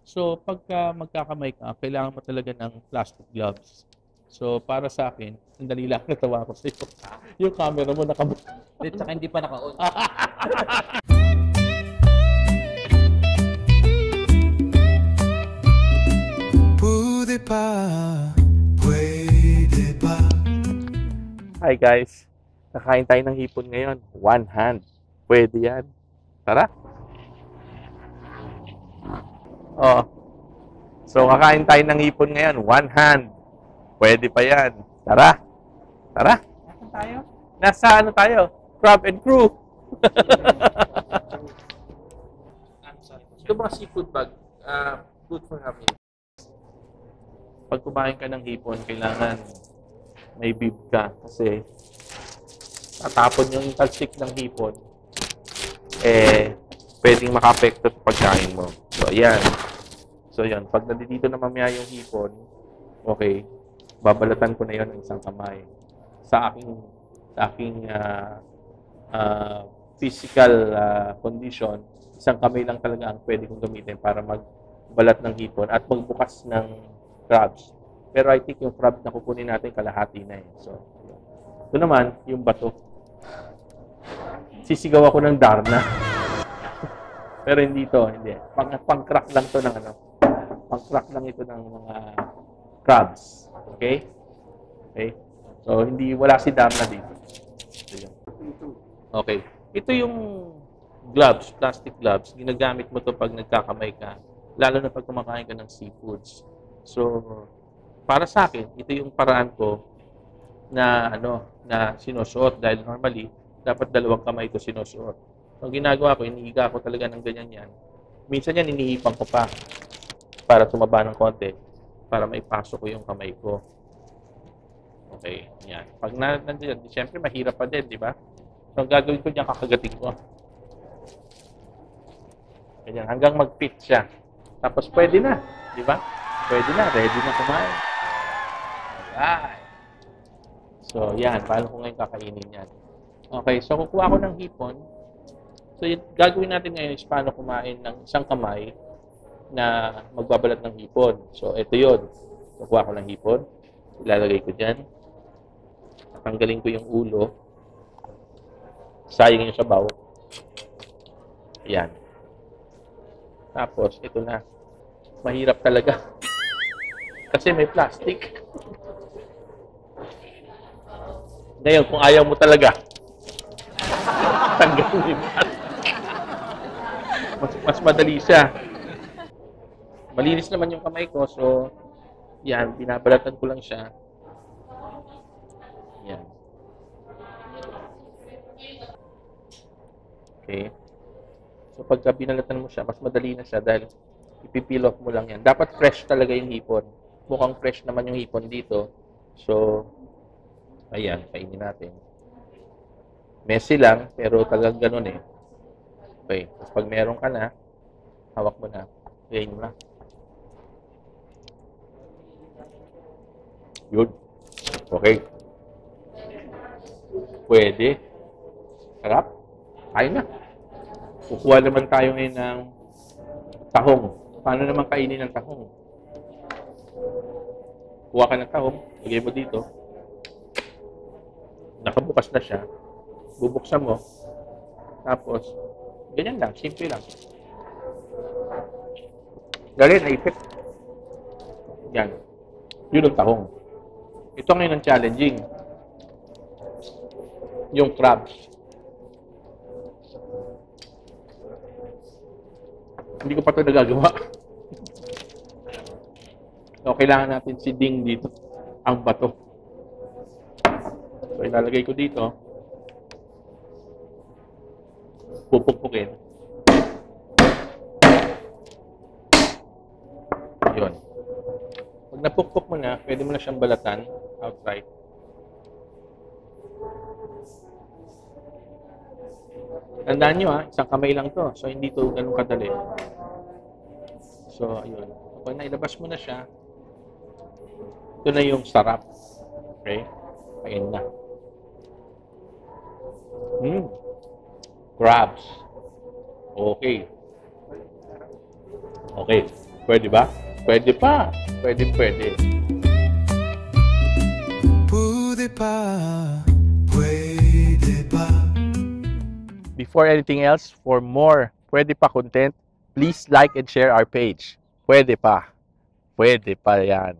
So, pagka magkakamay ka, kailangan mo talaga ng plastic gloves. So, para sa akin, ang dali lang natawa ko sa'yo. Yung camera mo nakabuka. Tsaka hindi pa naka-on. Pude pa, puede pa. Hi guys! Nakain tayo ng hipon ngayon. One hand. Pwede yan. Tara! Oh. So, kakain tayo ng hipon ngayon. One hand. Pwede pa yan. Tara! Tara! Nasaan tayo? Nasa ano tayo? Crab and Crew! Ito mga seafood bag. Good for having. Pag kumain ka ng hipon, kailangan may bib ka kasi tatapon yung talsik ng hipon, pwedeng maka-apekto sa pagkain mo. So, ayan. So, yan. Pag nandito na mamaya yung hipon, okay, babalatan ko na yon ng isang kamay. Sa aking physical condition, isang kamay lang talaga ang pwede kong gamitin para magbalat ng hipon at magbukas ng crabs. Pero I think yung crab na kukunin natin kalahati na eh. So, ito naman, yung bato. Sisigaw ako ng Darna. Pero hindi to, hindi. Pang-crack lang to ng ano. Pang-crack lang ito ng mga crabs. Okay? Okay? So, wala si Darna dito. Okay. Ito yung gloves, plastic gloves. Ginagamit mo to pag nagkakamay ka. Lalo na pag kumakain ka ng seafoods. So, para sa akin, ito yung paraan ko na sinusuot dahil normally dapat dalawang kamay ito sinusuot. So, ang ginagawa ko, inihiga ko talaga ng ganyan yan. Minsan yan, inihipan ko pa para tumaba ng konti para maipasok ko yung kamay ko. Okay, yan. Pag nandiyan, siyempre mahirap pa din, di ba? So, ang gagawin ko niya, kakagating ko. Ganyan, hanggang mag-fit siya. Tapos pwede na, di ba? Pwede na, ready na kumain. Alright. So, yan. Paano ko ngayon kakainin yan? Okay, so kukuha ko ng hipon. So, yung gagawin natin ngayon is paano kumain ng isang kamay na magbabalat ng hipon. So, ito yun. Kukuha ko ng hipon. Ilalagay ko dyan. Tanggalin ko yung ulo. Sayang yung sabaw. Ayan. Tapos, ito na. Mahirap talaga. Kasi may plastic. Ngayon, kung ayaw mo talaga, tanggalin mo yung plastic. Mas madali siya. Malinis naman yung kamay ko, so, yan, binabalatan ko lang siya. Yan. Okay. So, pagka binalatan mo siya, mas madali na siya dahil ipipeel off mo lang yan. Dapat fresh talaga yung hipon. Mukhang fresh naman yung hipon dito. So, ayan, kainin natin. Messy lang, pero talagang ganun eh. Okay. Tapos pag meron ka na, hawak mo na. Kainin mo na. Yun. Okay. Pwede. Sarap. Kain na. Kukuha naman tayo ngayon ng tahong. Paano naman kainin ng tahong? Kuha ka ng tahong, lagay mo dito. Nakabukas na siya. Bubuksan mo. Tapos, ganyan lang, simple lang. Dali, naipit. Yan. Yun ang tahong. Ito ngayon ang challenging. Yung crabs. Hindi ko pa ito nagagawa. So, kailangan natin si Ding dito. Ang bato. So, ilalagay ko dito. Pupukpukin. Yun. Pag napukpuk mo na, pwede mo na siyang balatan outright. Tandaan nyo isang kamay lang to. So, hindi to ganun kadali. So, ayun. Kapag nailabas mo na siya, ito na yung sarap. Okay? Kain na. Crabs. Okay. Okay. Pwede ba? Pwede pa. Pwede. pude pa, puede pa. Before anything else, for more Pwede Pa content, please like and share our page. Pwede pa. Pwede pa yan.